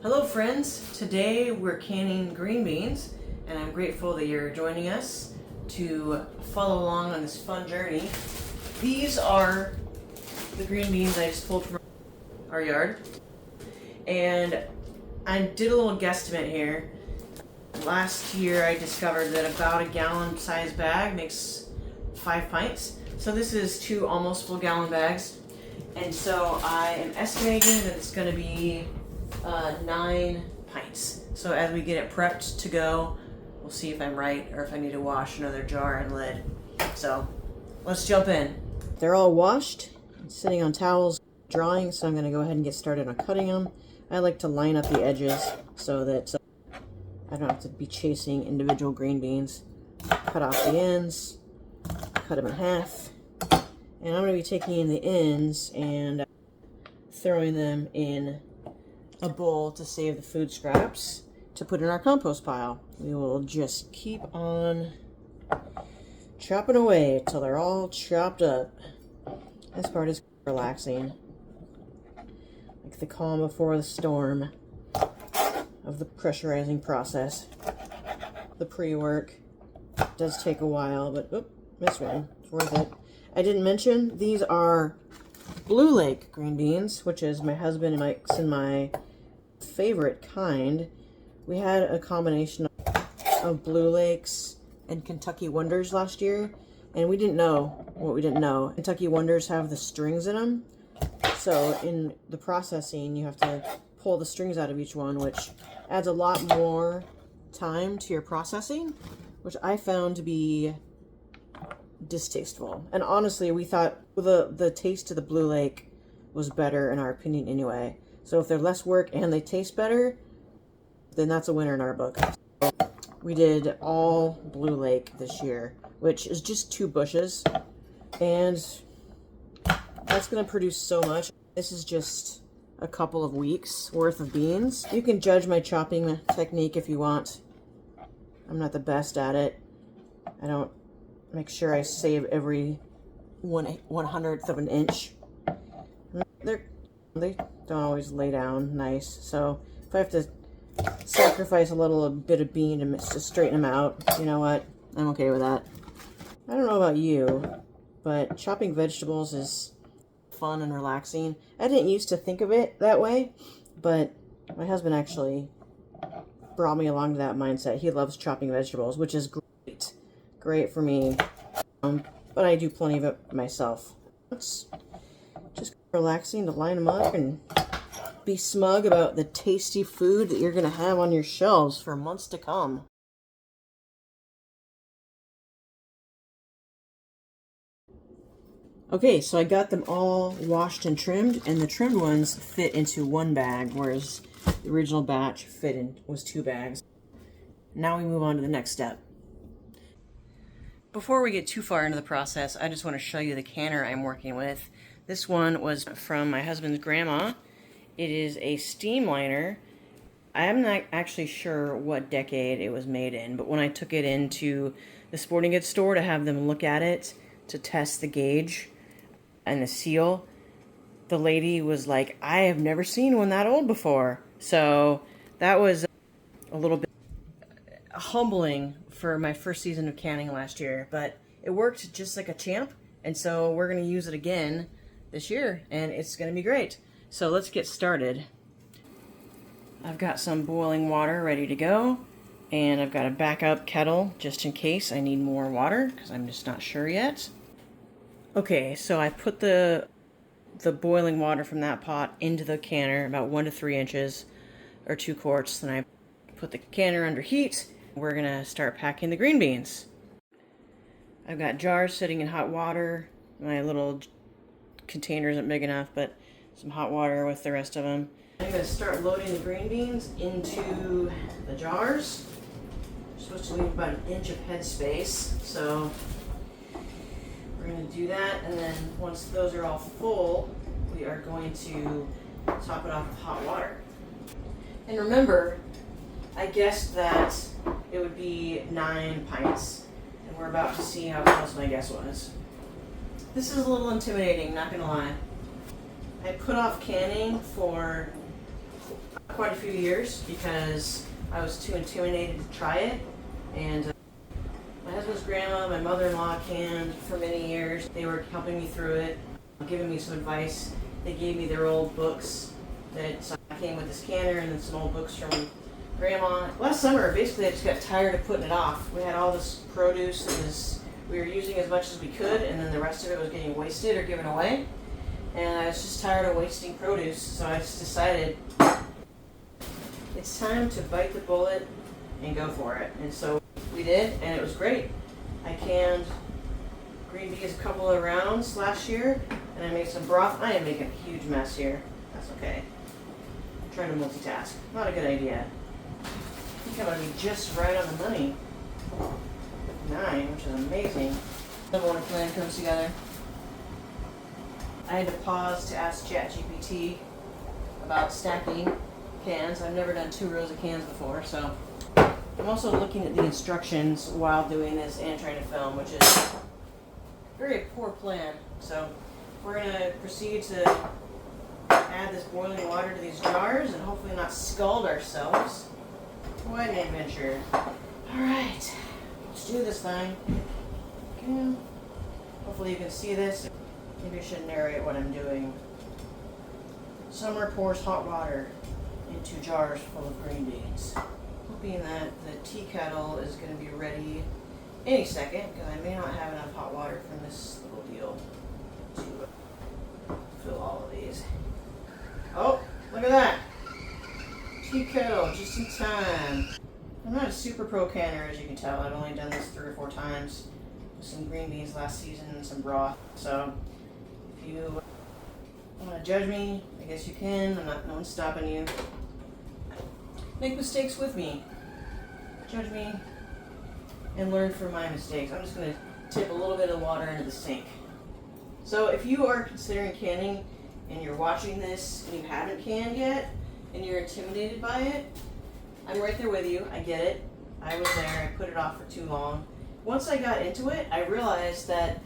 Hello friends, today we're canning green beans and I'm grateful that you're joining us to follow along on this fun journey. These are the green beans I just pulled from our yard and I did a little guesstimate here. Last year I discovered that about a gallon size bag makes 5 pints. So this is 2 almost full gallon bags. And so I am estimating that it's going to be 9 pints. So as we get it prepped to go, we'll see if I'm right or if I need to wash another jar and lid. So let's jump in. They're all washed, sitting on towels, drying, so I'm going to go ahead and get started on cutting them. I like to line up the edges so that I don't have to be chasing individual green beans. Cut off the ends, cut them in half, and I'm going to be taking in the ends and throwing them in a bowl to save the food scraps to put in our compost pile. We will just keep on chopping away till they're all chopped up. This part is relaxing, like the calm before the storm of the pressurizing process. The pre-work does take a while, but oop, missed one. It's worth it. I didn't mention these are Blue Lake green beans, which is my husband and Mike's and my favorite kind. We had a combination of Blue Lakes and Kentucky Wonders last year, and we didn't know what we didn't know. Kentucky Wonders have the strings in them, so in the processing you have to pull the strings out of each one, which adds a lot more time to your processing, which I found to be distasteful. And honestly, we thought the taste of the Blue Lake was better in our opinion anyway. So if they're less work and they taste better, then that's a winner in our book. So we did all Blue Lake this year, which is just 2 bushes, and that's going to produce so much. This is just a couple of weeks worth of beans. You can judge my chopping technique if you want. I'm not the best at it. I don't make sure I save every 1/100th of an inch. They don't always lay down nice, so if I have to sacrifice a bit of bean to straighten them out, you know what? I'm okay with that. I don't know about you, but chopping vegetables is fun and relaxing. I didn't used to think of it that way, but my husband actually brought me along to that mindset. He loves chopping vegetables, which is great for me, but I do plenty of it myself. It's just relaxing to line them up and be smug about the tasty food that you're going to have on your shelves for months to come. Okay, so I got them all washed and trimmed, and the trimmed ones fit into 1 bag, whereas the original batch was 2 bags. Now we move on to the next step. Before we get too far into the process, I just want to show you the canner I'm working with. This one was from my husband's grandma. It is a steam liner. I am not actually sure what decade it was made in, but when I took it into the sporting goods store to have them look at it to test the gauge and the seal, the lady was like, I have never seen one that old before. So that was a little bit humbling for my first season of canning last year, but it worked just like a champ, and so we're going to use it again this year, and it's going to be great. So let's get started. I've got some boiling water ready to go, and I've got a backup kettle just in case I need more water, because I'm just not sure yet. Okay, so I put the boiling water from that pot into the canner, about 1 to 3 inches, or 2 quarts. Then I put the canner under heat. We're gonna start packing the green beans. I've got jars sitting in hot water. My little container isn't big enough, but some hot water with the rest of them. I'm gonna start loading the green beans into the jars. We're supposed to leave about 1 inch of head space, so we're going to do that, and then once those are all full, we are going to top it off with hot water. And remember, I guessed that it would be 9 pints, and we're about to see how close my guess was. This is a little intimidating, not going to lie. I put off canning for quite a few years because I was too intimidated to try it. And my husband's grandma, my mother-in-law canned for many years. They were helping me through it, giving me some advice. They gave me their old books that came with this canner and then some old books from Grandma. Last summer, basically, I just got tired of putting it off. We had all this produce that we were using as much as we could, and then the rest of it was getting wasted or given away. And I was just tired of wasting produce, so I just decided it's time to bite the bullet and go for it. And so we did, and it was great. I canned green beans a couple of rounds last year, and I made some broth. I am making a huge mess here. That's okay. I'm trying to multitask. Not a good idea. I think I'm going to be just right on the money. 9, which is amazing. Love when a plan comes together. I had to pause to ask ChatGPT about stacking cans. I've never done 2 rows of cans before, so I'm also looking at the instructions while doing this and trying to film, which is a very poor plan. So we're going to proceed to add this boiling water to these jars and hopefully not scald ourselves. What an adventure. Alright, let's do this thing. Okay. Hopefully you can see this. Maybe I should narrate what I'm doing. Summer pours hot water into jars full of green beans. Hoping that the tea kettle is going to be ready any second, because I may not have enough hot water from this little deal to fill all of these. Oh, look at that! Tea kettle, just in time. I'm not a super pro canner, as you can tell. I've only done this 3 or 4 times with some green beans last season and some broth. So if you want to judge me, I guess you can. No one's stopping you. Make mistakes with me. Judge me and learn from my mistakes. I'm just going to tip a little bit of water into the sink. So if you are considering canning and you're watching this and you haven't canned yet and you're intimidated by it, I'm right there with you. I get it. I was there. I put it off for too long. Once I got into it, I realized that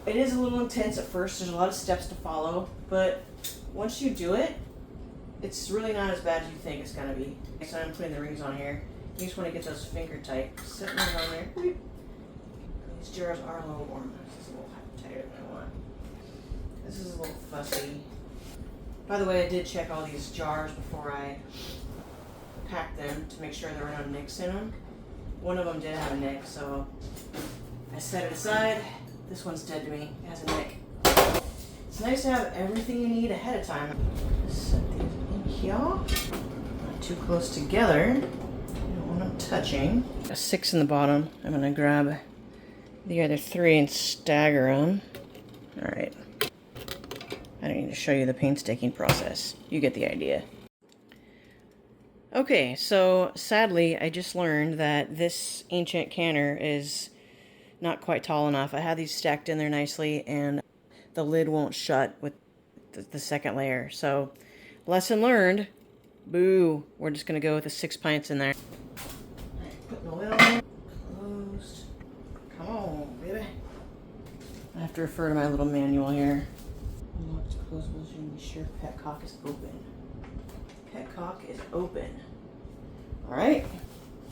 it is a little intense at first. There's a lot of steps to follow, but once you do it, it's really not as bad as you think it's going to be. So I'm putting the rings on here. You just want to get those finger tight. Set them on there. These jars are a little warm. This is a little tighter than I want. This is a little fussy. By the way, I did check all these jars before I packed them to make sure there were no nicks in them. One of them did have a nick, so I set it aside. This one's dead to me. It has a nick. It's nice to have everything you need ahead of time. Just set these in here. Not too close together. You don't want them touching. A 6 in the bottom. I'm going to grab the other 3 and stagger them. Alright. I don't need to show you the painstaking process. You get the idea. Okay, so sadly, I just learned that this ancient canner is not quite tall enough. I had these stacked in there nicely, and the lid won't shut with the second layer. So, lesson learned. Boo. We're just going to go with the 6 pints in there. Alright, putting the lid on. Closed. Come on, baby. I have to refer to my little manual here. Unlocked closables, you can be sure petcock is open. Petcock is open. Alright.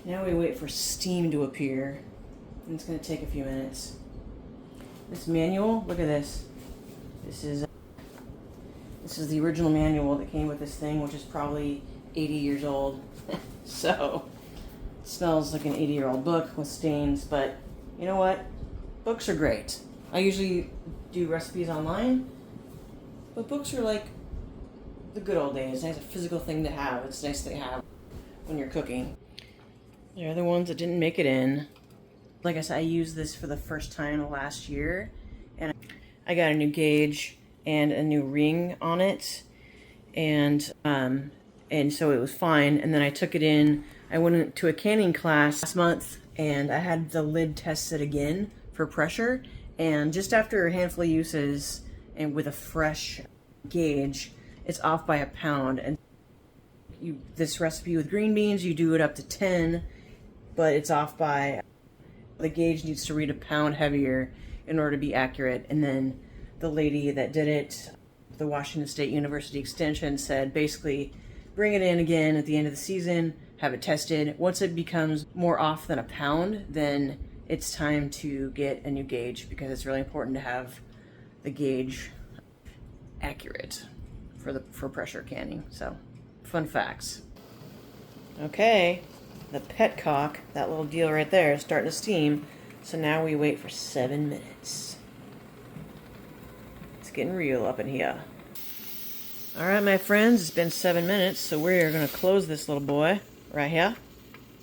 Now we wait for steam to appear. And it's going to take a few minutes. This manual, look at this. This is the original manual that came with this thing, which is probably 80 years old. So, it smells like an 80-year-old book with stains, but you know what? Books are great. I usually do recipes online, but books are like the good old days. It's a physical thing to have. It's nice to have when you're cooking. They're the ones that didn't make it in. Like I said, I used this for the first time last year, and I got a new gauge and a new ring on it, and so it was fine. And then I took it in. I went to a canning class last month, and I had the lid tested again for pressure. And just after a handful of uses, and with a fresh gauge, it's off by a pound. And this recipe with green beans, you do it up to 10, but it's off by. The gauge needs to read a pound heavier in order to be accurate. And then the lady that did it, the Washington State University Extension, said basically bring it in again at the end of the season, have it tested. Once it becomes more off than a pound, then it's time to get a new gauge, because it's really important to have the gauge accurate for pressure canning. So, fun facts. Okay, the petcock, that little deal right there, is starting to steam. So now we wait for 7 minutes. It's getting real up in here. All right, my friends, it's been 7 minutes, so we're gonna close this little boy right here.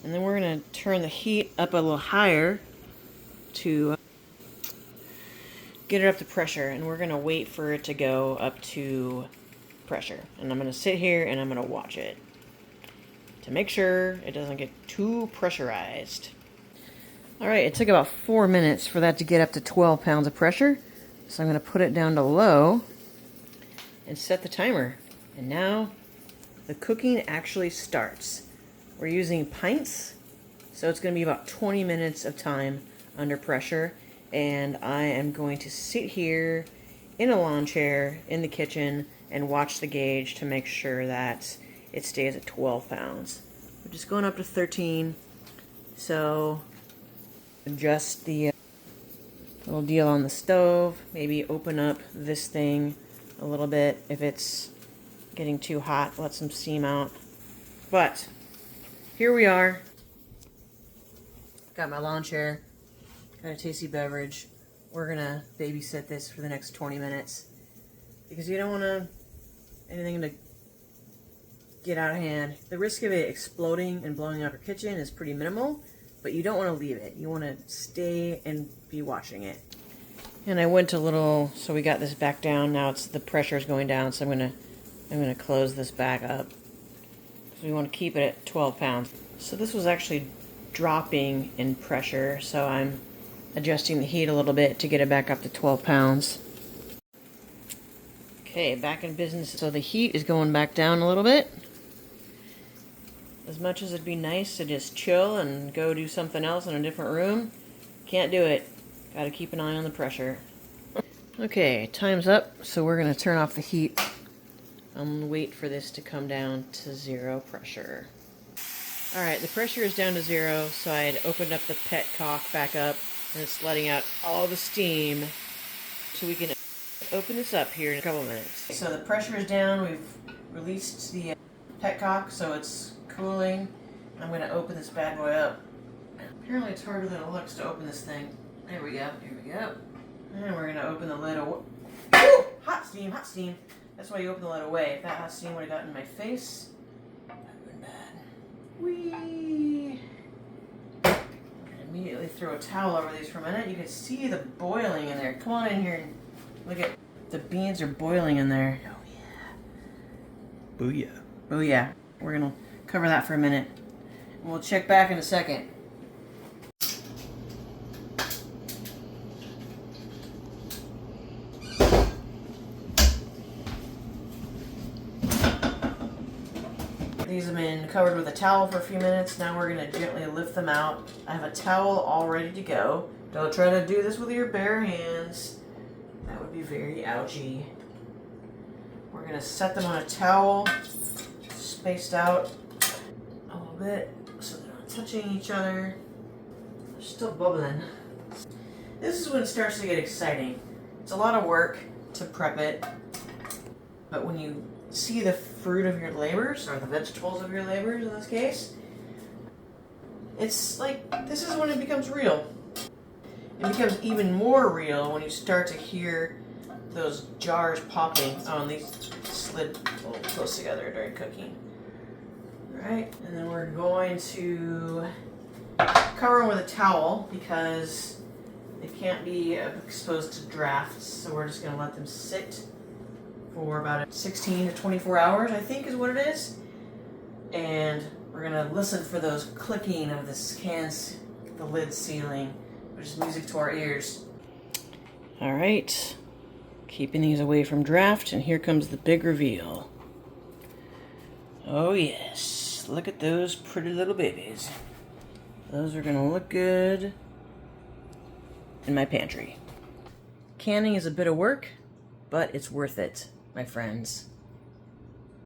And then we're gonna turn the heat up a little higher to get it up to pressure, and we're gonna wait for it to go up to pressure. And I'm gonna sit here and I'm gonna watch it to make sure it doesn't get too pressurized. All right, it took about 4 minutes for that to get up to 12 pounds of pressure. So I'm gonna put it down to low and set the timer. And now the cooking actually starts. We're using pints, so it's gonna be about 20 minutes of time under pressure. And I am going to sit here in a lawn chair in the kitchen and watch the gauge to make sure that it stays at 12 pounds. We're just going up to 13. So adjust the little deal on the stove. Maybe open up this thing a little bit. If it's getting too hot, let some steam out. But here we are. Got my lawn chair. Got a tasty beverage. We're gonna babysit this for the next 20 minutes because you don't want anything to get out of hand. The risk of it exploding and blowing up your kitchen is pretty minimal, but you don't want to leave it. You want to stay and be watching it. And I went a little, so we got this back down. Now the pressure is going down, so I'm gonna close this back up. So we want to keep it at 12 pounds. So this was actually dropping in pressure, so I'm adjusting the heat a little bit to get it back up to 12 pounds. Okay, back in business. So the heat is going back down a little bit. As much as it'd be nice to just chill and go do something else in a different room, can't do it. Gotta keep an eye on the pressure. Okay, time's up, so we're gonna turn off the heat. I'm gonna wait for this to come down to 0 pressure. Alright, the pressure is down to 0, so I had opened up the petcock back up, and it's letting out all the steam. So we can open this up here in a couple minutes. So the pressure is down, we've released the petcock, so it's cooling. I'm gonna open this bad boy up. Apparently it's harder than it looks to open this thing. There we go, here we go. And we're gonna open the lid away. Woo! Hot steam, hot steam. That's why you open the lid away. If that hot steam would have gotten in my face, that would have been bad. Whee! Immediately throw a towel over these for a minute. You can see the boiling in there. Come on in here and look at the beans are boiling in there. Oh yeah. Booyah. Booyah. We're gonna cover that for a minute. And we'll check back in a second. These have been covered with a towel for a few minutes. Now we're going to gently lift them out. I have a towel all ready to go. Don't try to do this with your bare hands. That would be very ouchy. We're going to set them on a towel, spaced out a little bit so they're not touching each other. They're still bubbling. This is when it starts to get exciting. It's a lot of work to prep it, but when you see the fruit of your labors, or the vegetables of your labors in this case, it's like, this is when it becomes real. It becomes even more real when you start to hear those jars popping. Oh, and these slid a little close together during cooking. Alright, and then we're going to cover them with a towel because they can't be exposed to drafts, so we're just going to let them sit for about 16 to 24 hours, I think is what it is. And we're gonna listen for those clicking of the cans, the lid sealing, which is music to our ears. All right, keeping these away from draft, and here comes the big reveal. Oh yes, look at those pretty little babies. Those are gonna look good in my pantry. Canning is a bit of work, but it's worth it, my friends.